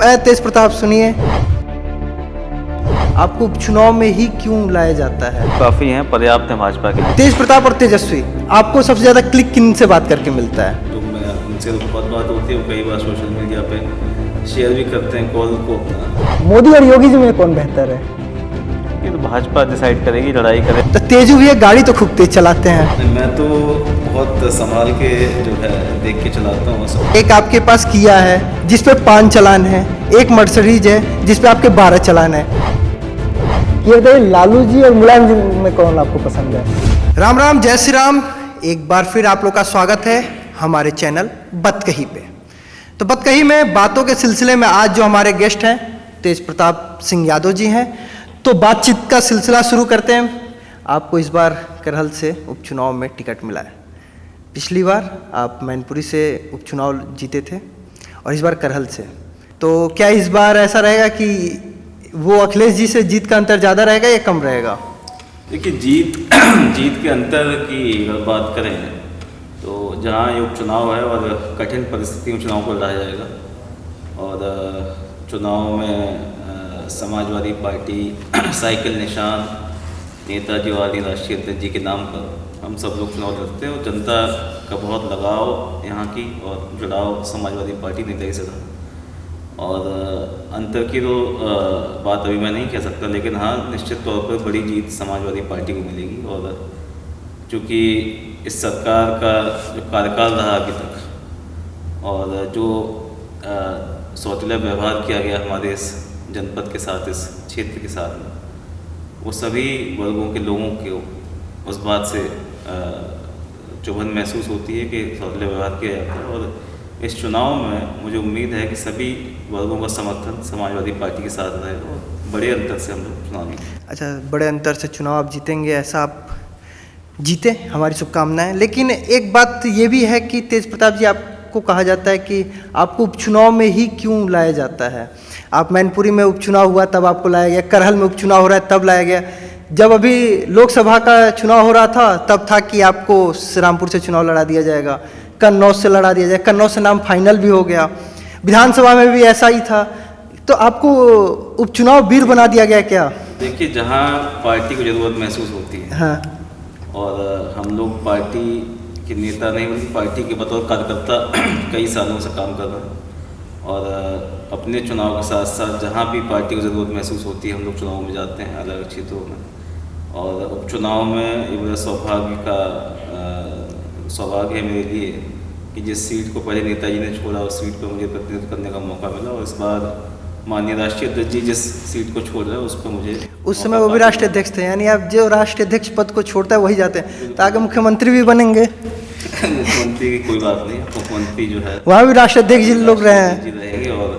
तेज प्रताप सुनिए, आपको उपचुनाव में ही क्यों लाया जाता है? काफ़ी हैं, पर्याप्त हैं भाजपा के लिए। तेज प्रताप और तेजस्वी, आपको सबसे ज़्यादा क्लिक किन से बात करके मिलता है? तो मैं उनसे बहुत बात होती है, कई बार सोशल मीडिया पे शेयर भी करते हैं कॉल को अपना। मोदी और योगी जी में कौन बेहतर है? ये तो भाजपा डिसाइड करेगी, लड़ाई करे। तो तेजू भैया गाड़ी तो खूब तेज चलाते हैं। मैं तो बहुत संभाल के जो है देख के चलाता हूँ सब। एक आपके पास किया है जिस पे 5 चालान है, एक मर्सिडीज है जिस पे आपके 12 चालान है। ये बताइए, लालू जी और मुलायम जी में कौन आपको पसंद है? राम राम, जय श्री राम। एक बार फिर आप लोग का स्वागत है हमारे चैनल बतकही पे। तो बतकही में बातों के सिलसिले में आज जो हमारे गेस्ट हैं तेज प्रताप सिंह यादव जी हैं, तो बातचीत का सिलसिला शुरू करते हैं। आपको इस बार करहल से उपचुनाव में टिकट मिला है। पिछली बार आप मैनपुरी से उपचुनाव जीते थे और इस बार करहल से। तो क्या इस बार ऐसा रहेगा कि वो अखिलेश जी से जीत का अंतर ज़्यादा रहेगा या कम रहेगा? देखिए, जीत के अंतर की अगर बात करें तो जहाँ ये उपचुनाव है और कठिन परिस्थिति में चुनाव को लड़ा जाएगा, और चुनाव में समाजवादी पार्टी साइकिल निशान नेताजी वाली राष्ट्रीय अध्यक्ष जी के नाम पर हम सब लोग चुनाव लड़ते हैं, और जनता का बहुत लगाव यहाँ की और जुड़ाव समाजवादी पार्टी नेताजी से था। और अंतर की तो बात अभी मैं नहीं कह सकता, लेकिन हाँ, निश्चित तौर पर बड़ी जीत समाजवादी पार्टी को मिलेगी। और चूँकि इस सरकार का जो कार्यकाल रहा अभी तक और जो सौतेला व्यवहार किया गया हमारे इस जनपद के साथ, इस क्षेत्र के साथ में, वो सभी वर्गों के लोगों को उस बात से चुभन महसूस होती है कि सौतेला व्यवहार किया जाता है। और इस चुनाव में मुझे उम्मीद है कि सभी वर्गों का समर्थन समाजवादी पार्टी के साथ रहेगा और बड़े अंतर से हम लोग चुनाव जीतेंगे। अच्छा, बड़े अंतर से चुनाव आप जीतेंगे, ऐसा आप जीते, हमारी शुभकामनाएं। लेकिन एक बात ये भी है कि तेज प्रताप जी, आपको कहा जाता है कि आपको उपचुनाव में ही क्यों लाया जाता है? आप मैनपुरी में उपचुनाव हुआ तब आपको लाया गया, करहल में उपचुनाव हो रहा है तब लाया गया, जब अभी लोकसभा का चुनाव हो रहा था तब था कि आपको श्रीरामपुर से चुनाव लड़ा दिया जाएगा, कन्नौज से लड़ा दिया जाएगा, कन्नौज से नाम फाइनल भी हो गया, विधानसभा में भी ऐसा ही था। तो आपको उपचुनाव वीर बना दिया गया क्या? देखिए, जहाँ पार्टी को जरूरत महसूस होती है, हाँ, और हम लोग पार्टी के नेता नहीं बल्कि पार्टी के बतौर कार्यकर्ता कई सालों से काम कर रहे हैं, और अपने चुनाव के साथ साथ जहाँ भी पार्टी को ज़रूरत महसूस होती है हम लोग चुनाव में जाते हैं अलग क्षेत्रों में। और उपचुनाव में ये मेरा सौभाग्य है मेरे लिए कि जिस सीट को पहले नेताजी ने छोड़ा उस सीट पर मुझे प्रतिनिधित्व करने का मौका मिला, और इस बार माननीय राष्ट्रीय अध्यक्ष जी जिस सीट को छोड़ रहे हैं उस पर मुझे उस समय वो भी राष्ट्रीय अध्यक्ष थे, यानी आप जो राष्ट्रीय अध्यक्ष पद को छोड़ता है वही जाते हैं, तो आगे मुख्यमंत्री भी बनेंगे। मुख्यमंत्री की कोई बात नहीं, मुख्यमंत्री जो है वहाँ भी राष्ट्रीय अध्यक्ष जी लोग रहे हैं। जी रहेंगे। और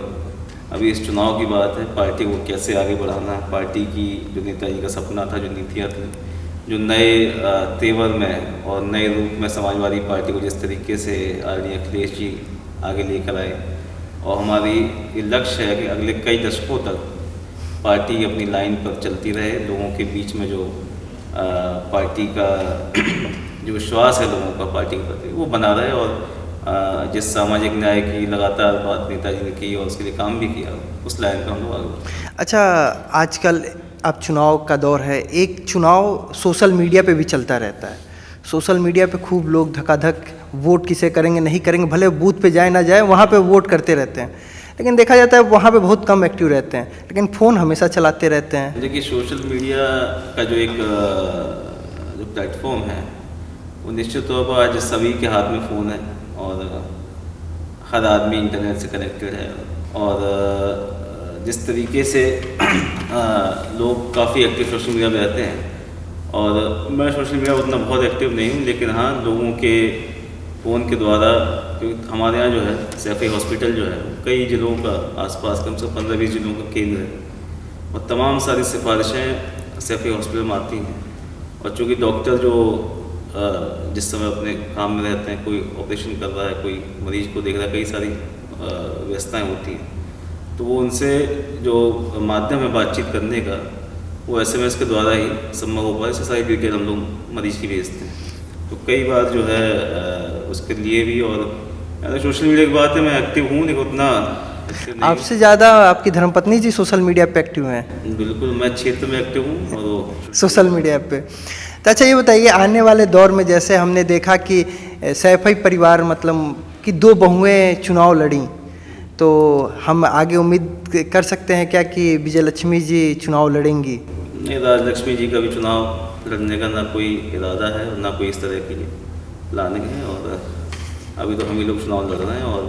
अभी इस चुनाव की बात है, पार्टी को कैसे आगे बढ़ाना, पार्टी की जो नेताजी का सपना था, जो नीतियाँ थी, जो नए तेवर में और नए रूप में समाजवादी पार्टी को जिस तरीके से आदरणीय अखिलेश जी आगे लेकर आए, और हमारी ये लक्ष्य है कि अगले कई दशकों तक पार्टी अपनी लाइन पर चलती रहे, लोगों के बीच में जो पार्टी का जो विश्वास है लोगों का पार्टी के प्रति वो बना रहे, और जिस सामाजिक न्याय की लगातार बात नेताजी ने की और उसके लिए काम भी किया, उस लाइन पर हम लोग आगे। अच्छा, आजकल अब चुनाव का दौर है, एक चुनाव सोशल मीडिया पे भी चलता रहता है। सोशल मीडिया पे खूब लोग धकाधक वोट किसे करेंगे नहीं करेंगे, भले बूथ पे जाए ना जाए वहाँ पे वोट करते रहते हैं, लेकिन देखा जाता है वहाँ पे बहुत कम एक्टिव रहते हैं, लेकिन फ़ोन हमेशा चलाते रहते हैं। देखिए, सोशल मीडिया का जो एक जो प्लेटफॉर्म है वो निश्चित तौर पर आज सभी के हाथ में फ़ोन है, और हर आदमी इंटरनेट से कनेक्टेड है, और जिस तरीके से लोग काफ़ी एक्टिव सोशल मीडिया में रहते हैं, और मैं सोशल मीडिया उतना बहुत एक्टिव नहीं हूँ, लेकिन हाँ, लोगों के फ़ोन के द्वारा, क्योंकि हमारे यहाँ जो है सैफी हॉस्पिटल जो है कई जिलों का आसपास कम से कम 15-20 जिलों का केंद्र है, और तमाम सारी सिफारिशें सैफी हॉस्पिटल में आती हैं। और चूँकि डॉक्टर जो जिस समय अपने काम में रहते हैं, कोई ऑपरेशन कर रहा है, कोई मरीज को देख रहा है, कई सारी व्यवस्थाएँ होती हैं, तो वो उनसे जो माध्यम है बातचीत करने का वो SMS के द्वारा ही संभव हो पाए। इससे सारी डिटेल हम लोग मरीज की भेजते हैं, तो कई बार जो है उसके लिए भी। और सोशल मीडिया की बात है, मैं एक्टिव हूँ लेकिन उतना एक्टिव नहीं आपसे ज़्यादा आपकी धर्मपत्नी जी सोशल मीडिया पे एक्टिव हैं, हूँ। बिल्कुल, मैं क्षेत्र में एक्टिव हूँ और वो सोशल मीडिया पे। तो अच्छा ये बताइए, आने वाले दौर में जैसे हमने देखा कि सैफई परिवार मतलब कि 2 बहुएं चुनाव लड़ी, तो हम आगे उम्मीद कर सकते हैं क्या कि विजयलक्ष्मी जी चुनाव लड़ेंगी? नहीं, राजलक्ष्मी जी का भी चुनाव लड़ने का ना कोई इरादा है और ना कोई इस तरह के प्लानिंग है। और अभी तो हम ही लोग चुनाव लड़ रहे हैं और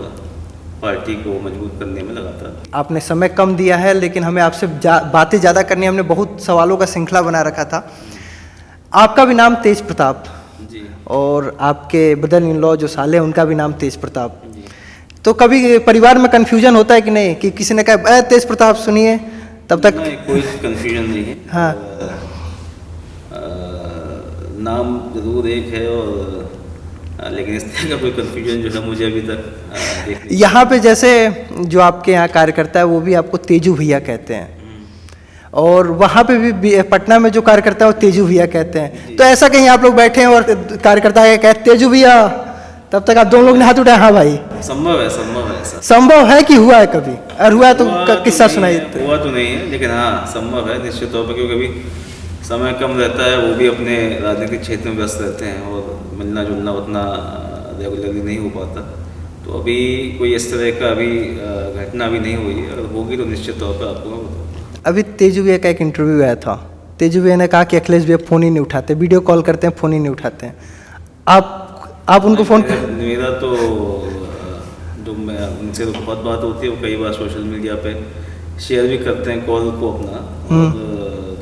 पार्टी को मजबूत करने में लगातार। आपने समय कम दिया है, लेकिन हमें आपसे बातें ज़्यादा करनी है, हमने बहुत सवालों का श्रृंखला बना रखा था। आपका भी नाम तेज प्रताप जी और आपके ब्रदर इन लॉ जो साले हैं उनका भी नाम तेज प्रताप, जी। तो कभी परिवार में कन्फ्यूजन होता है कि नहीं, कि किसी ने कहा तेज प्रताप सुनिए, तब तक? नहीं, कोई कन्फ्यूजन नहीं है। हाँ। नाम जरूर एक है और लेकिन इस तरह का कोई कन्फ्यूजन जो है मुझे अभी तक देखने। यहाँ पे जैसे जो आपके यहाँ कार्यकर्ता है वो भी आपको तेजू भैया कहते हैं, और वहाँ पे भी पटना में जो कार्यकर्ता है वो तेजू भैया कहते हैं। तो ऐसा कहीं आप लोग बैठे हैं और कार्यकर्ता कहते तेजू भैया, तब तक आप दोनों लोग ने हाथ उठाया? हाँ भाई, संभव है ऐसा। संभव है कि हुआ है कभी? और हुआ है तो किस्सा सुनाइए। हुआ तो नहीं है, लेकिन हाँ संभव है निश्चित तौर पर, क्योंकि अभी समय कम रहता है, वो भी अपने राजनीतिक क्षेत्र में व्यस्त रहते हैं और मिलना जुलना उतना रेगुलरली नहीं हो पाता। तो अभी कोई इस तरह का अभी घटना भी नहीं हुई है, अगर होगी तो निश्चित तौर पर आपको मैं बताऊँ। अभी तेजू भैया का एक इंटरव्यू आया था, तेजू भैया ने कहा कि अखिलेश भैया फ़ोन ही नहीं उठाते, वीडियो कॉल करते हैं फ़ोन ही नहीं उठाते हैं। आप उनको फ़ोन? मेरा तो जो मैं उनसे तो बहुत बात होती है, वो कई बार सोशल मीडिया पे शेयर भी करते हैं कॉल को अपना, और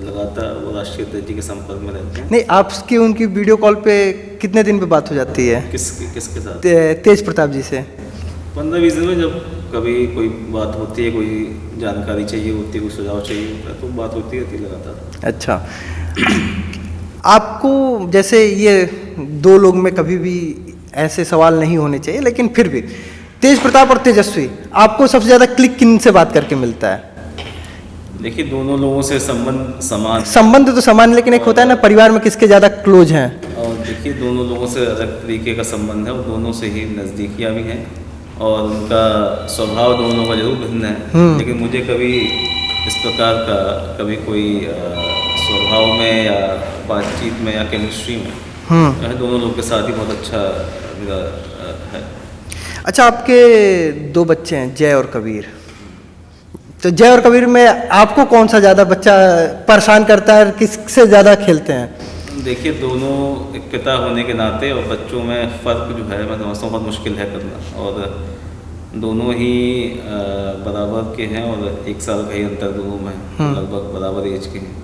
लगातार वो राष्ट्रीय अध्यक्ष जी के संपर्क में रहते हैं। नहीं, आपकी उनकी वीडियो कॉल पे कितने दिन पे बात हो जाती है? किसके साथ? तेज प्रताप जी से 15-20 दिन में जब कभी कोई बात होती है, कोई जानकारी चाहिए होती है, कोई सुझाव चाहिए होता है, तो बात होती रहती है लगातार। अच्छा, आपको जैसे ये 2 लोग में कभी भी ऐसे सवाल नहीं होने चाहिए, लेकिन फिर भी तेज प्रताप और तेजस्वी, आपको सबसे ज़्यादा क्लिक किन से बात करके मिलता है? देखिए, दोनों लोगों से संबंध तो समान, लेकिन एक होता है ना परिवार में किसके ज़्यादा क्लोज हैं। और देखिए, दोनों लोगों से अलग तरीके का संबंध है और दोनों से ही नज़दीकियाँ भी हैं और उनका स्वभाव दोनों का जरूर भिन्न है, लेकिन मुझे कभी इस प्रकार का कभी कोई स्वभाव में या बातचीत में या केमिस्ट्री में दोनों लोगों के साथ ही बहुत अच्छा मेरा है। अच्छा, आपके 2 बच्चे हैं, जय और कबीर, तो जय और कबीर में आपको कौन सा ज़्यादा बच्चा परेशान करता है और किससे ज़्यादा खेलते हैं? देखिए, दोनों एक पिता होने के नाते और बच्चों में फ़र्क जो है मैं समझता हूँ बहुत मुश्किल है करना, और दोनों ही बराबर के हैं और 1 साल का ही अंतर दोनों में, लगभग बराबर एज के हैं।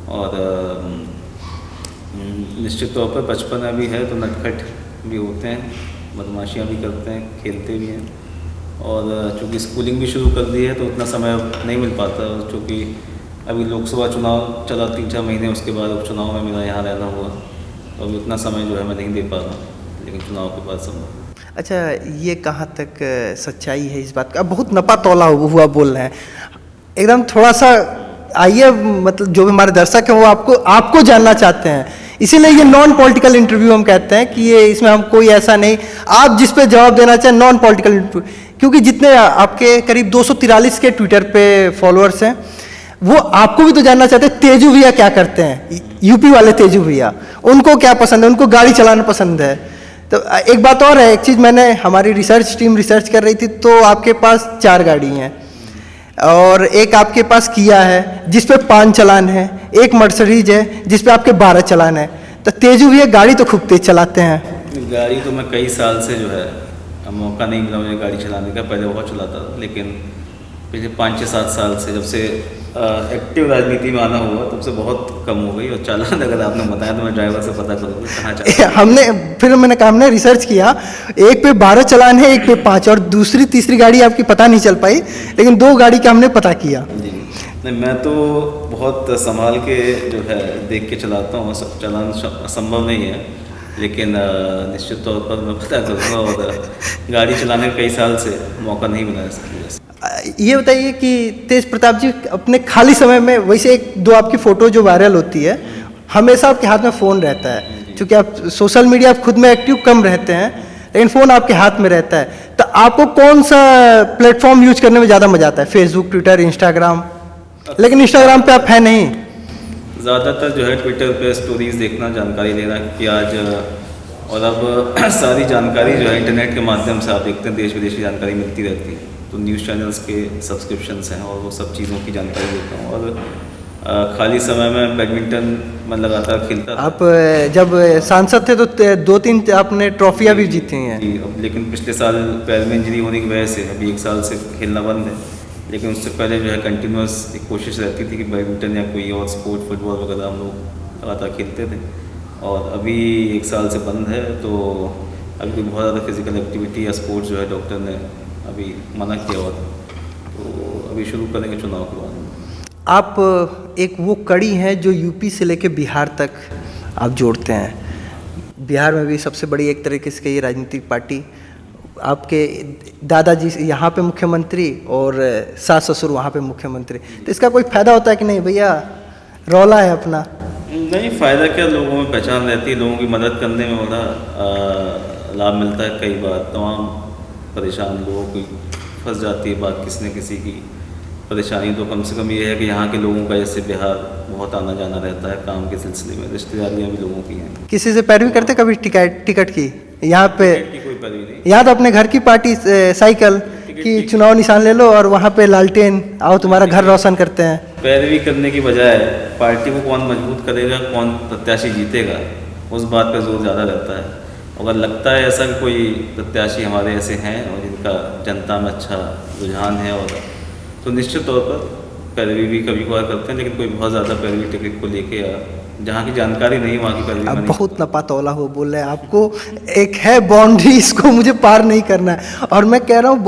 और निश्चित तौर पर बचपन अभी है तो नटखट भी होते हैं, बदमाशियाँ भी करते हैं, खेलते भी हैं, और चूँकि स्कूलिंग भी शुरू कर दी है तो उतना समय नहीं मिल पाता, और चूँकि अभी लोकसभा चुनाव चला 3-4 महीने, उसके बाद उपचुनाव में मेरा यहाँ रहना हुआ, तो अभी उतना समय जो है मैं नहीं दे पा रहा, लेकिन चुनाव के बाद संभव। अच्छा, ये कहाँ तक सच्चाई है इस बात का? बहुत नपा तौला हुआ बोल रहे हैं, एकदम थोड़ा सा आइए, मतलब जो भी हमारे दर्शक हैं वो आपको जानना चाहते हैं, इसीलिए ये नॉन पॉलिटिकल इंटरव्यू हम कहते हैं कि ये इसमें हम कोई ऐसा नहीं, आप जिस पे जवाब देना चाहें नॉन पॉलिटिकल इंटरव्यू, क्योंकि जितने आपके करीब 243 के ट्विटर पे फॉलोअर्स हैं, वो आपको भी तो जानना चाहते हैं तेजू भैया क्या करते हैं, यूपी वाले तेजू भैया, उनको क्या पसंद है, उनको गाड़ी चलाना पसंद है। तो एक बात और है, एक चीज़ मैंने, हमारी रिसर्च टीम रिसर्च कर रही थी, तो आपके पास 4 गाड़ी हैं और एक आपके पास किया है जिस पे 5 चालान है, एक मर्सिडीज है जिस पे आपके 12 चालान है। तो तेजू भैया गाड़ी तो खूब तेज चलाते हैं। गाड़ी तो मैं कई साल से जो है मौका नहीं मिला मुझे गाड़ी चलाने का, पहले बहुत चलाता था, लेकिन पिछले 5-6-7 साल से जब से एक्टिव राजनीति में आना हुआ तब से बहुत कम हो गई। और चालान अगर आपने बताया तो मैं ड्राइवर से पता करूँगा कहाँ चला। फिर मैंने कहा, हमने रिसर्च किया, एक पे 12 चालान है, एक पे 5, और दूसरी तीसरी गाड़ी आपकी पता नहीं चल पाई, लेकिन 2 गाड़ी का हमने पता किया। जी नहीं, मैं तो बहुत संभाल के जो है देख के चलाता हूँ, सब चालान संभव नहीं है, लेकिन निश्चित तौर पर मैं पता करूँगा, और गाड़ी चलाने का कई साल से मौका नहीं मिला है। ये बताइए कि तेज प्रताप जी अपने खाली समय में, वैसे 1-2 आपकी फ़ोटो जो वायरल होती है, हमेशा आपके हाथ में फ़ोन रहता है, क्योंकि आप सोशल मीडिया आप खुद में एक्टिव कम रहते हैं, लेकिन फ़ोन आपके हाथ में रहता है, तो आपको कौन सा प्लेटफॉर्म यूज करने में ज़्यादा मजा आता है? Facebook, Twitter, Instagram? लेकिन इंस्टाग्राम पे आप है नहीं। ज़्यादातर जो है ट्विटर पे स्टोरीज देखना, जानकारी लेना कि आज और अब सारी जानकारी जो है इंटरनेट के माध्यम से आप देखते हैं, देश विदेश की जानकारी मिलती रहती है। तो न्यूज़ चैनल्स के सब्सक्रिप्शंस हैं और वो सब चीज़ों की जानकारी लेता हूँ। और खाली समय में बैडमिंटन मैं लगातार खेलता था। आप जब सांसद थे तो 2-3 आपने ट्रॉफियाँ भी जीती हैं। जी, अब लेकिन पिछले साल पैर में इंजरी होने की वजह से अभी 1 साल से खेलना बंद है। लेकिन उससे पहले जो है कंटिन्यूस एक कोशिश रहती थी कि बैडमिंटन या कोई और स्पोर्ट, फुटबॉल वगैरह हम लोग लगातार खेलते थे। और अभी 1 साल से बंद है, तो अभी कोई बहुत ज़्यादा फिजिकल एक्टिविटी या स्पोर्ट्स जो है डॉक्टर ने अभी मना किया हुआ था, तो अभी शुरू करेंगे चुनाव के बाद। आप एक वो कड़ी हैं जो यूपी से लेके बिहार तक आप जोड़ते हैं। बिहार में भी सबसे बड़ी एक तरीके से कही राजनीतिक पार्टी, आपके दादाजी यहाँ पे मुख्यमंत्री और सास ससुर वहाँ पे मुख्यमंत्री, तो इसका कोई फ़ायदा होता है कि नहीं भैया रौला है अपना? नहीं, फ़ायदा क्या, लोगों में पहचान रहती है, लोगों की मदद करने में बड़ा लाभ मिलता है। कई बार तमाम परेशान लोगों की फंस जाती है बात किसी न किसी की परेशानी, तो कम से कम ये है कि यहाँ के लोगों का जैसे बिहार बहुत आना जाना रहता है काम के सिलसिले में, रिश्तेदारियाँ भी लोगों की हैं। किसी से पैरवी करते कभी टिकट की? यहाँ पे की कोई पैरवी नहीं। यहाँ तो अपने घर की पार्टी साइकिल कि चुनाव निशान ले लो और वहाँ पे लालटेन आओ तुम्हारा घर रोशन करते हैं। पैरवी करने की बजाय पार्टी को कौन मजबूत करेगा, कौन प्रत्याशी जीतेगा, उस बात पर जोर ज़्यादा रहता है। अगर लगता है ऐसा कि कोई प्रत्याशी हमारे ऐसे हैं और जिनका जनता में अच्छा रुझान है, और तो निश्चित तौर पर पैरवी भी कभी कभार करते हैं। लेकिन कोई बहुत ज़्यादा पैरवी टिकट को लेके या जहाँ की जानकारी नहीं वहाँ की पैरवी अब नहीं। बहुत नपा तौला हो बोल रहे हैं, आपको एक है बाउंड्री, इसको मुझे पार नहीं करना है। और मैं कह रहा हूँ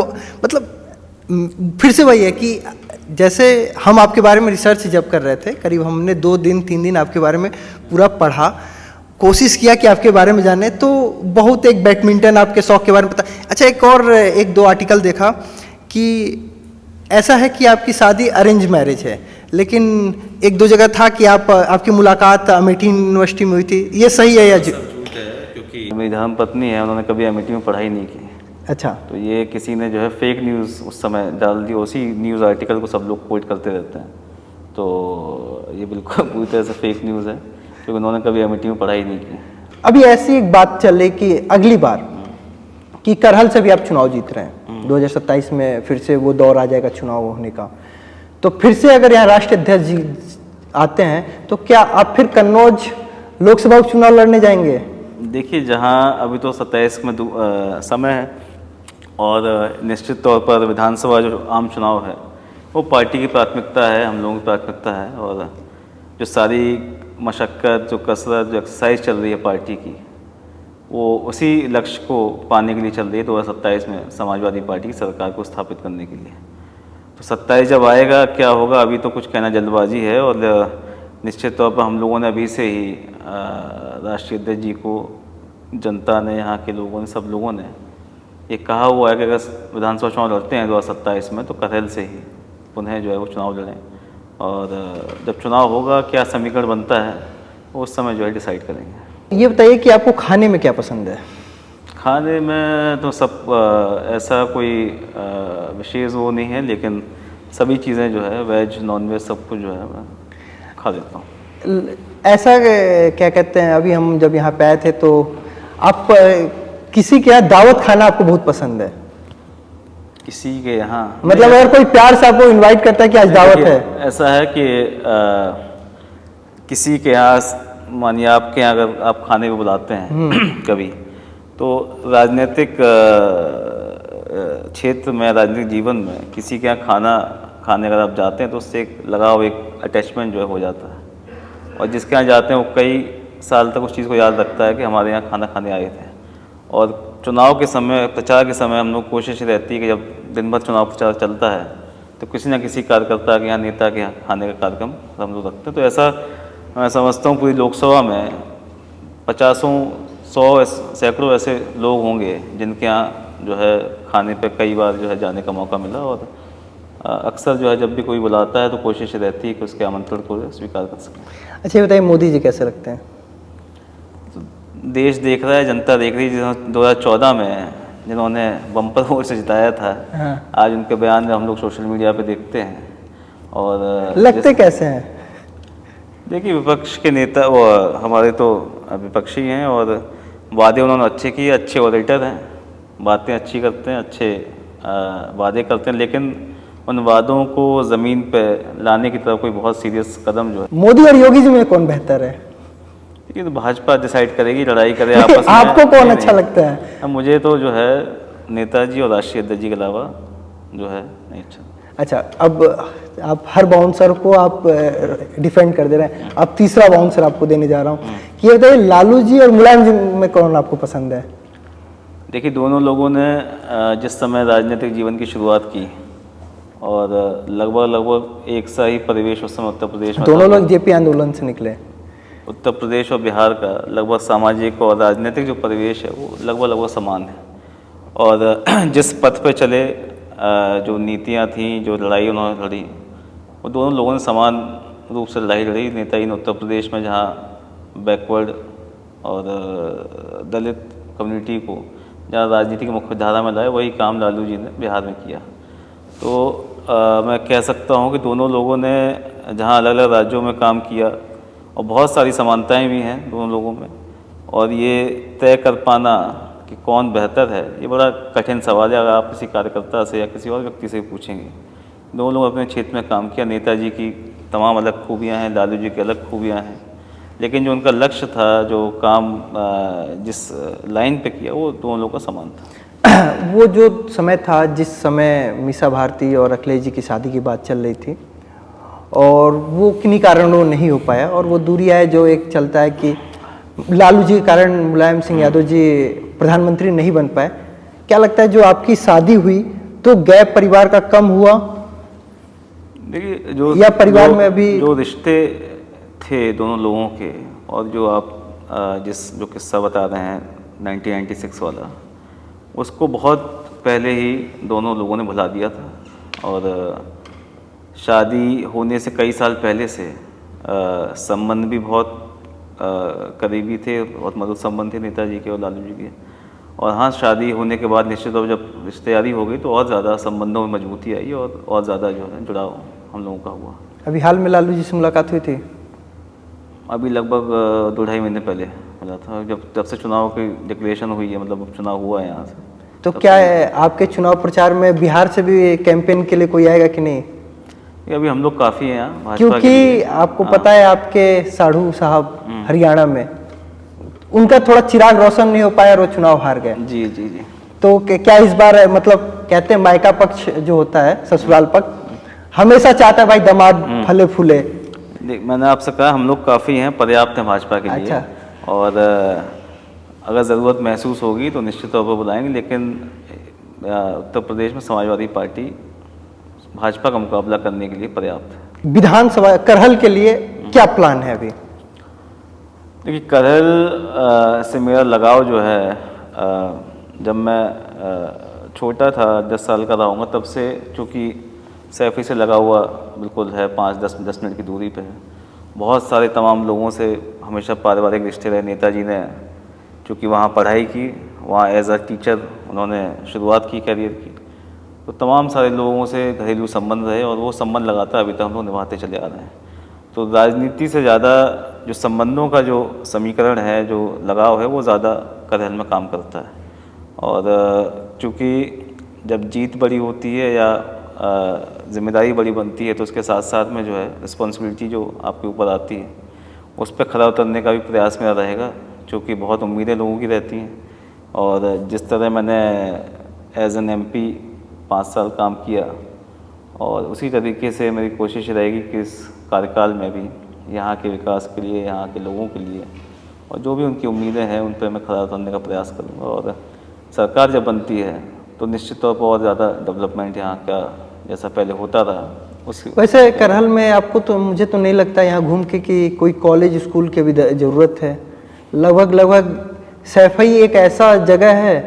मतलब फिर से वही है कि जैसे हम आपके बारे में रिसर्च जब कर रहे थे, करीब हमने 2 दिन 3 दिन आपके बारे में पूरा पढ़ा, कोशिश किया कि आपके बारे में जाने, तो बहुत एक बैडमिंटन आपके शौक के बारे में पता। अच्छा, एक और 1-2 आर्टिकल देखा कि ऐसा है कि आपकी शादी अरेंज मैरिज है, लेकिन 1-2 जगह था कि आपकी मुलाकात अमेठी यूनिवर्सिटी में हुई थी, ये सही है या सब झूठ है, क्योंकि मेरी धर्म पत्नी है, उन्होंने कभी अमेठी में पढ़ाई नहीं की। अच्छा, तो ये किसी ने जो है फेक न्यूज़ उस समय डाल दी, उसी न्यूज़ आर्टिकल को सब लोग कोट करते रहते हैं। तो ये बिल्कुल पूरी तरह से फेक न्यूज़ है, क्योंकि उन्होंने कभी अमेठी में पढ़ाई नहीं की। अभी ऐसी एक बात चल रही कि अगली बार कि करहल से भी आप चुनाव जीत रहे हैं, 2027 में फिर से वो दौर आ जाएगा चुनाव होने का, तो फिर से अगर यहाँ राष्ट्रीय अध्यक्ष जी आते हैं तो क्या आप फिर कन्नौज लोकसभा उपचुनाव लड़ने जाएंगे? देखिए, जहाँ अभी तो 27 में समय है, और निश्चित तौर पर विधानसभा जो आम चुनाव है वो पार्टी की प्राथमिकता है, हम लोगों की प्राथमिकता है। और जो सारी मशक्क़त, जो कसरत, जो एक्सरसाइज चल रही है पार्टी की, वो उसी लक्ष्य को पाने के लिए चल रही है 2027 में समाजवादी पार्टी की सरकार को स्थापित करने के लिए। तो 27 जब आएगा क्या होगा अभी तो कुछ कहना जल्दबाजी है। और निश्चित तौर पर हम लोगों ने अभी से ही राष्ट्रीय अध्यक्ष जी को, जनता ने, यहाँ के लोगों ने, सब लोगों ने ये कहा हुआ है कि अगर विधानसभा चुनाव लड़ते हैं 2027 में तो करहल से ही पुनः जो है वो चुनाव लड़ें। और जब चुनाव होगा क्या समीकरण बनता है वो उस समय जो है डिसाइड करेंगे। ये बताइए कि आपको खाने में क्या पसंद है? खाने में तो सब ऐसा कोई विशेष वो नहीं है, लेकिन सभी चीज़ें जो है वेज नॉन वेज सब कुछ जो है मैं खा लेता हूँ। ऐसा क्या कहते हैं, अभी हम जब यहाँ पे आए थे तो आप किसी के यहाँ दावत खाना आपको बहुत पसंद है? किसी के यहाँ मतलब अगर कोई प्यार से आपको इनवाइट करता है कि आज दावत है? ऐसा है कि किसी के यहाँ, मानिए आपके यहाँ अगर आप खाने को बुलाते हैं कभी, तो राजनीतिक क्षेत्र में, राजनीतिक जीवन में किसी के यहाँ खाना खाने अगर आप जाते हैं तो उससे एक लगाव, एक अटैचमेंट जो है हो जाता है। और जिसके यहाँ जाते हैं वो कई साल तक उस चीज़ को याद रखता है कि हमारे यहाँ खाना खाने आए थे। और चुनाव के समय, प्रचार के समय हम लोग कोशिश रहती है कि जब दिन भर चुनाव प्रचार चलता है तो किसी न किसी कार्यकर्ता के यहाँ, नेता के यहाँ खाने का कार्यक्रम हम लोग रखते हैं। तो ऐसा मैं समझता हूँ पूरी लोकसभा में 50-100 सैकड़ों ऐसे लोग होंगे जिनके यहाँ जो है खाने पे कई बार जो है जाने का मौका मिला। और अक्सर जो है जब भी कोई बुलाता है तो कोशिश रहती है कि उसके आमंत्रण को स्वीकार कर सकें। अच्छा, ये बताइए मोदी जी कैसे लगते हैं? तो देश देख रहा है, जनता देख रही है। 2014 में जिन्होंने बम्पर वोट से जिताया था, हाँ। आज उनके बयान हम लोग सोशल मीडिया पे देखते हैं। और लगते कैसे हैं? देखिए, विपक्ष के नेता वो हमारे तो विपक्षी हैं और वादे उन्होंने अच्छे किए, अच्छे ऑडिटर हैं, बातें अच्छी करते हैं, अच्छे वादे करते हैं, लेकिन उन वादों को ज़मीन पे लाने की तरफ कोई बहुत सीरियस कदम जो है। मोदी और योगी जी में कौन बेहतर है? ये तो भाजपा डिसाइड करेगी, लड़ाई करे आपस में। आपको कौन नहीं, अच्छा नहीं। लगता है? अब मुझे तो जो है नेताजी और राष्ट्रीय अध्यक्ष जी के अलावा जो है नहीं अच्छा। अच्छा, अब आप हर बाउंसर को आप डिफेंड कर दे रहे हैं, अब तीसरा बाउंसर आपको देने जा रहा हूँ कि ये बताइए, लालू जी और मुलायम जी में कौन आपको पसंद है? देखिए, दोनों लोगों ने जिस समय राजनीतिक जीवन की शुरुआत की और लगभग एक सा ही परिवेश उस समय उत्तर प्रदेश में दोनों था। लोग जेपी आंदोलन से निकले। उत्तर प्रदेश और बिहार का लगभग सामाजिक और राजनीतिक जो परिवेश है वो लगभग समान है। और जिस पथ पे चले, जो नीतियाँ थीं, जो लड़ाई उन्होंने लड़ी, वो दोनों लोगों ने समान रूप से लड़ाई लड़ी। नेताजी ने उत्तर प्रदेश में जहाँ बैकवर्ड और दलित कम्युनिटी को जहाँ राजनीति की मुख्य धारा में लाए, वही काम लालू जी ने बिहार में किया। तो मैं कह सकता हूँ कि दोनों लोगों ने जहाँ अलग अलग राज्यों में काम किया और बहुत सारी समानताएं भी हैं दोनों लोगों में, और ये तय कर पाना कि कौन बेहतर है, ये बड़ा कठिन सवाल है। अगर आप किसी कार्यकर्ता से या किसी और व्यक्ति से पूछेंगे, दोनों लोग अपने क्षेत्र में काम किया। नेताजी की तमाम अलग खूबियाँ हैं, लालू जी की अलग खूबियाँ हैं, लेकिन जो उनका लक्ष्य था, जो काम जिस लाइन पे किया, वो दोनों लोगों का समान था। वो जो समय था जिस समय मीसा भारती और अखिलेश जी की शादी की बात चल रही थी, और वो किन्हीं कारणों नहीं हो पाया, और वो दूरी है जो एक चलता है कि लालू जी के कारण मुलायम सिंह यादव जी प्रधानमंत्री नहीं बन पाए। क्या लगता है, जो आपकी शादी हुई तो गैप परिवार का कम हुआ? देखिए, जो या परिवार में अभी जो रिश्ते थे दोनों लोगों के, और जो आप जो किस्सा बता रहे हैं 1996 वाला, उसको बहुत पहले ही दोनों लोगों ने भुला दिया था। और शादी होने से कई साल पहले से संबंध भी बहुत करीबी थे, बहुत मधुर संबंध थे नेताजी के और लालू जी के। और हाँ, शादी होने के बाद निश्चित तौर पर जब रिश्तेदारी हो गई तो और ज़्यादा संबंधों में मजबूती आई और ज़्यादा जो है जुड़ाव हम लोगों का हुआ। अभी हाल में लालू जी से मुलाकात हुई थी? अभी लगभग 2-2.5 महीने पहले मिला था, जब से चुनाव की डिक्लेरेशन हुई है, मतलब चुनाव हुआ है यहाँ से। तो क्या है, आपके चुनाव प्रचार में बिहार से भी कैंपेन के लिए कोई आएगा कि नहीं? ये अभी हम लोग काफ़ी हैं यहाँ भाजपा के क्योंकि लिए। आपको पता है, आपके साढ़ू साहब हरियाणा में, उनका थोड़ा चिराग रोशन नहीं हो पाया और वो चुनाव हार गए। जी जी जी। तो क्या इस बार, मतलब कहते हैं मायका पक्ष जो होता है, ससुराल पक्ष हमेशा चाहता है भाई दामाद फले फूले। देख, मैंने आपसे कहा हम लोग काफ़ी हैं, पर्याप्त हैं भाजपा के लिए। अच्छा। और अगर ज़रूरत महसूस होगी तो निश्चित तौर पर बुलाएंगे, लेकिन उत्तर प्रदेश में समाजवादी पार्टी भाजपा का मुकाबला करने के लिए पर्याप्त है। विधानसभा करहल के लिए क्या प्लान है अभी? देखिए, करहल से मेरा लगाव जो है, जब मैं छोटा था, 10 साल का रहा हूँगा, तब से चूँकि सैफी से लगा हुआ बिल्कुल है, 5-10 मिनट की दूरी पे है। बहुत सारे तमाम लोगों से हमेशा पारिवारिक रिश्ते रहे। नेताजी ने चूँकि वहाँ पढ़ाई की, वहाँ एज अ टीचर उन्होंने शुरुआत की करियर की, तो तमाम सारे लोगों से घरेलू संबंध रहे और वो संबंध लगातार अभी तक हम लोग निभाते चले आ रहे हैं। तो राजनीति से ज़्यादा जो संबंधों का जो समीकरण है, जो लगाव है, वो ज़्यादा करहल में काम करता है। और चूँकि जब जीत बड़ी होती है या जिम्मेदारी बड़ी बनती है, तो उसके साथ साथ में जो है रिस्पॉन्सिबिलिटी जो आपके ऊपर आती है, उस पर खरा उतरने का भी प्रयास मेरा रहेगा, क्योंकि बहुत उम्मीदें लोगों की रहती हैं। और जिस तरह मैंने एज एन MP 5 साल काम किया, और उसी तरीके से मेरी कोशिश रहेगी कि इस कार्यकाल में भी यहाँ के विकास के लिए, यहाँ के लोगों के लिए, और जो भी उनकी उम्मीदें हैं, उन पर मैं खरा उतरने का प्रयास करूँगा। और सरकार जब बनती है तो निश्चित तौर पर और ज़्यादा डेवलपमेंट यहाँ का जैसा पहले होता रहा उसकी। वैसे करहल में आपको तो, मुझे तो नहीं लगता यहाँ घूम के कि कोई कॉलेज स्कूल की भी ज़रूरत है। लगभग सैफई एक ऐसा जगह है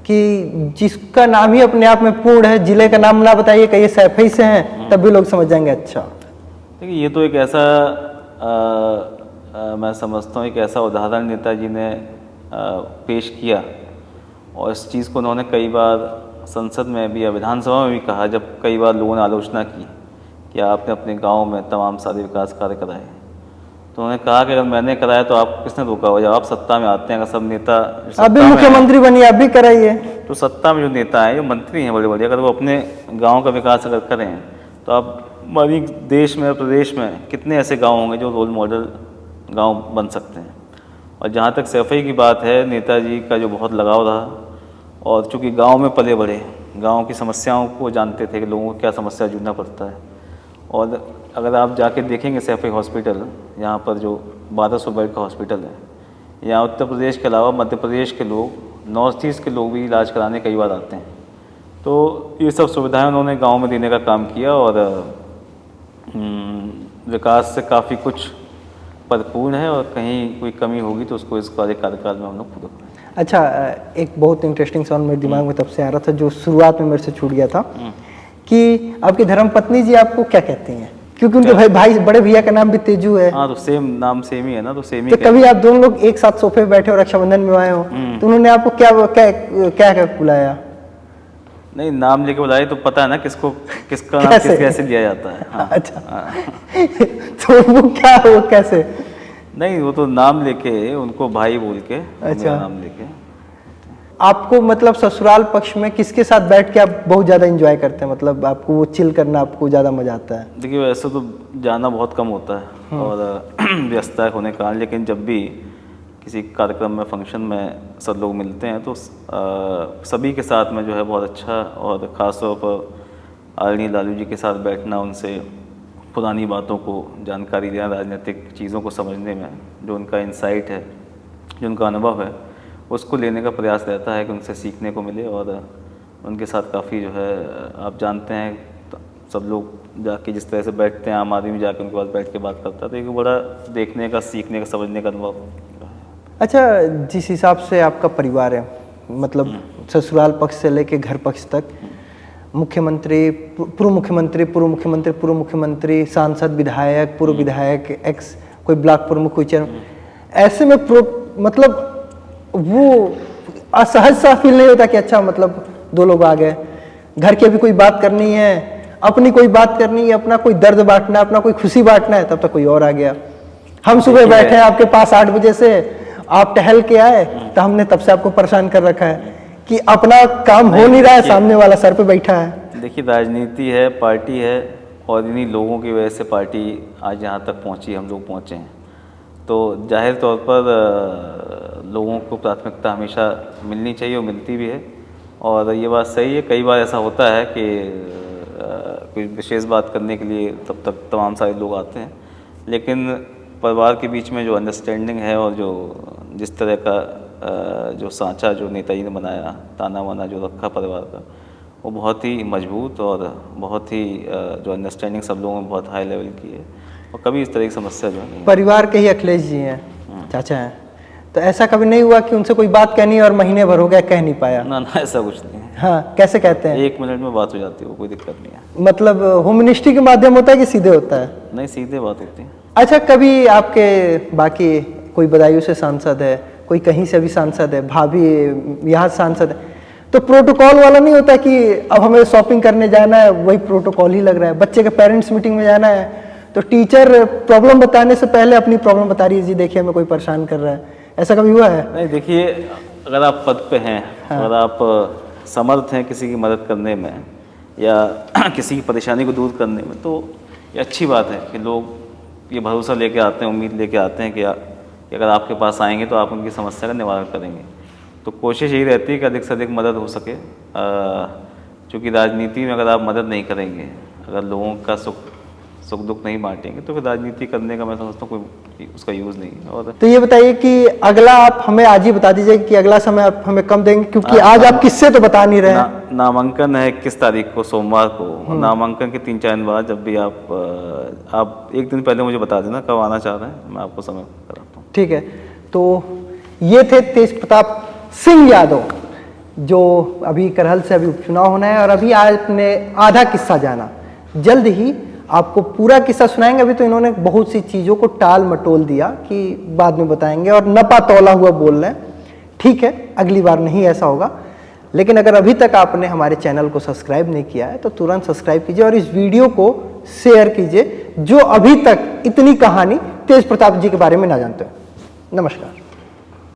कि जिसका नाम ही अपने आप में पूर्ण है। जिले का नाम ना बताइए कि ये सैफई से हैं, तब भी लोग समझ जाएंगे। अच्छा, देखिए, ये तो एक ऐसा मैं समझता हूँ एक ऐसा उदाहरण नेताजी ने पेश किया, और इस चीज़ को उन्होंने कई बार संसद में भी या विधानसभा में भी कहा, जब कई बार लोगों ने आलोचना की कि आपने अपने गांव में तमाम सारे विकास कार्य कराए, तो उन्होंने कहा कि अगर मैंने कराया तो आप किसने रोका हो, जब आप सत्ता में आते हैं, अगर सब नेता अभी मुख्यमंत्री बनिए, आप भी कराइए। तो सत्ता में जो नेता हैं, जो मंत्री हैं बड़े बड़े, अगर वो अपने गांव का विकास अगर करें तो आप हमारी देश में, प्रदेश में कितने ऐसे गांव होंगे जो रोल मॉडल गांव बन सकते हैं। और जहाँ तक सफाई की बात है, नेताजी का जो बहुत लगाव रहा, और चूँकि गांव में पले बड़े, गांव की समस्याओं को जानते थे कि लोगों को क्या समस्या जूझना पड़ता है। और अगर आप जाके देखेंगे सैफई हॉस्पिटल, यहाँ पर जो 1200 बेड का हॉस्पिटल है, यहाँ उत्तर प्रदेश के अलावा मध्य प्रदेश के लोग, नॉर्थ ईस्ट के लोग भी इलाज कराने कई बार आते हैं। तो ये सब सुविधाएं उन्होंने गांव में देने का काम किया, और विकास से काफ़ी कुछ परिपूर्ण है, और कहीं कोई कमी होगी तो उसको इस कार्यकाल में हम लोग पूरा करेंगे। अच्छा, एक बहुत इंटरेस्टिंग सवाल मेरे दिमाग में तब से आ रहा था, जो शुरुआत में मेरे से छूट गया था, कि आपकी धर्मपत्नी जी आपको क्या कहती हैं? क्योंकि उनके भाई बड़े भैया का नाम भी तेजू है। हाँ, तो सेम नाम सेम ही है ना, तो सेम ही। तो कभी आप दोनों लोग एक साथ सोफे पे बैठे और रक्षाबंधन में आए हो, तो उन्होंने आपको क्या क्या क्या क्या बुलाया? नहीं, नाम लेके बुलाए तो पता है ना किसको, किसका नाम कैसे लिया जाता है। हाँ, अच्छा। हाँ। तो वो क्या, वो कैसे? नहीं, वो तो नाम लेके, उनको भाई बोल के, अच्छा, नाम लेके। आपको मतलब ससुराल पक्ष में किसके साथ बैठ के आप बहुत ज़्यादा एंजॉय करते हैं? मतलब आपको वो चिल करना आपको ज़्यादा मजा आता है? देखिए, वैसे तो जाना बहुत कम होता है और व्यस्तता होने के कारण, लेकिन जब भी किसी कार्यक्रम में, फंक्शन में सब लोग मिलते हैं तो सभी के साथ में जो है बहुत अच्छा, और ख़ास तौर पर आदरणीय लालू जी के साथ बैठना, उनसे पुरानी बातों को जानकारी देना, राजनीतिक चीज़ों को समझने में जो उनका इंसाइट है, जो उनका अनुभव है, उसको लेने का प्रयास रहता है कि उनसे सीखने को मिले। और उनके साथ काफ़ी जो है, आप जानते हैं, तो सब लोग जाके जिस तरह से बैठते हैं, आम आदमी भी जाके उनके पास बैठ के बात करता है, तो एक बड़ा देखने का, सीखने का, समझने का अनुभव। अच्छा, जिस हिसाब से आपका परिवार है, मतलब ससुराल पक्ष से लेके घर पक्ष तक, मुख्यमंत्री, पूर्व मुख्यमंत्री, पूर्व मुख्यमंत्री, पूर्व मुख्यमंत्री, सांसद, विधायक, पूर्व विधायक, एक्स कोई ब्लॉक प्रमुख, कोई चेयरमैन, ऐसे में मतलब वो असहज सा फील नहीं होता कि अच्छा, मतलब दो लोग आ गए, घर की अभी कोई बात करनी है, अपनी कोई बात करनी है, अपना कोई दर्द बांटना है, अपना कोई खुशी बांटना है, तब तक कोई और आ गया। हम सुबह बैठे हैं आपके पास 8 बजे से, आप टहल के आए, तो हमने तब से आपको परेशान कर रखा है कि अपना काम हो नहीं रहा है, सामने वाला सर पे बैठा है। देखिए, राजनीति है, पार्टी है, और इन्हीं लोगों की वजह से पार्टी आज यहाँ तक पहुँची, हम लोग पहुँचे हैं। तो जाहिर तौर पर लोगों को प्राथमिकता हमेशा मिलनी चाहिए, और मिलती भी है। और ये बात सही है, कई बार ऐसा होता है कि कोई विशेष बात करने के लिए तब तक तमाम सारे लोग आते हैं, लेकिन परिवार के बीच में जो अंडरस्टैंडिंग है, और जो जिस तरह का जो सांचा जो नेताजी ने बनाया, ताना वाना जो रखा परिवार का, वो बहुत ही मजबूत, और बहुत ही जो अंडरस्टैंडिंग सब लोगों में बहुत हाई लेवल की है, और कभी इस तरह की समस्या जो नहीं है। परिवार के ही अखिलेश जी हैं, चाचा हैं, तो ऐसा कभी नहीं हुआ कि उनसे कोई बात कहनी और महीने भर हो गया कह नहीं पाया? ना, ऐसा कुछ नहीं है। हाँ, कैसे कहते हैं? 1 मिनट में बात हो जाती है, वो कोई दिक्कत नहीं है। मतलब होम मिनिस्ट्री के माध्यम होता है कि सीधे होता है? नहीं, सीधे बात होती है। अच्छा, कभी आपके बाकी कोई बदायूं से सांसद है, कोई कहीं से भी सांसद है, भाभी यहाँ सांसद है, तो प्रोटोकॉल वाला नहीं होता कि अब हमें शॉपिंग करने जाना है, वही प्रोटोकॉल ही लग रहा है, बच्चे के पेरेंट्स मीटिंग में जाना है, तो टीचर प्रॉब्लम बताने से पहले अपनी प्रॉब्लम बता रही है, जी देखिए हमें कोई परेशान कर रहा है, ऐसा कभी हुआ है? नहीं, देखिए, अगर आप पद पे हैं, हाँ, अगर आप समर्थ हैं किसी की मदद करने में, या किसी की परेशानी को दूर करने में, तो ये अच्छी बात है कि लोग ये भरोसा लेके आते हैं, उम्मीद लेके आते हैं कि अगर आपके पास आएंगे तो आप उनकी समस्या का निवारण करेंगे। तो कोशिश यही रहती है कि अधिक से अधिक मदद हो सके, क्योंकि राजनीति में अगर आप मदद नहीं करेंगे, अगर लोगों का सुख दुख नहीं बांटेंगे, तो फिर राजनीति करने का मैं समझता हूँ कोई उसका यूज़ नहीं है। और तो ये बताइए कि अगला आप हमें आज ही बता दीजिए कि अगला समय आप हमें कम देंगे, क्योंकि आज आप किससे तो बता नहीं रहे हैं। नामांकन है 21 तारीख को, सोमवार को। नामांकन के 3-4 दिन बाद, जब भी आप 1 दिन पहले मुझे बता देना कब आना चाह रहे हैं, मैं आपको समय कराता हूँ। ठीक है। तो ये थे तेज प्रताप सिंह यादव, जो अभी करहल से अभी उपचुनाव होना है, और अभी आपने आधा किस्सा जाना, जल्द ही आपको पूरा किस्सा सुनाएंगे। अभी तो इन्होंने बहुत सी चीज़ों को टाल मटोल दिया कि बाद में बताएंगे, और नपा तौला हुआ बोल रहे हैं ठीक है, अगली बार नहीं ऐसा होगा। लेकिन अगर अभी तक आपने हमारे चैनल को सब्सक्राइब नहीं किया है तो तुरंत सब्सक्राइब कीजिए और इस वीडियो को शेयर कीजिए जो अभी तक इतनी कहानी तेज प्रताप जी के बारे में ना जानते हो। नमस्कार।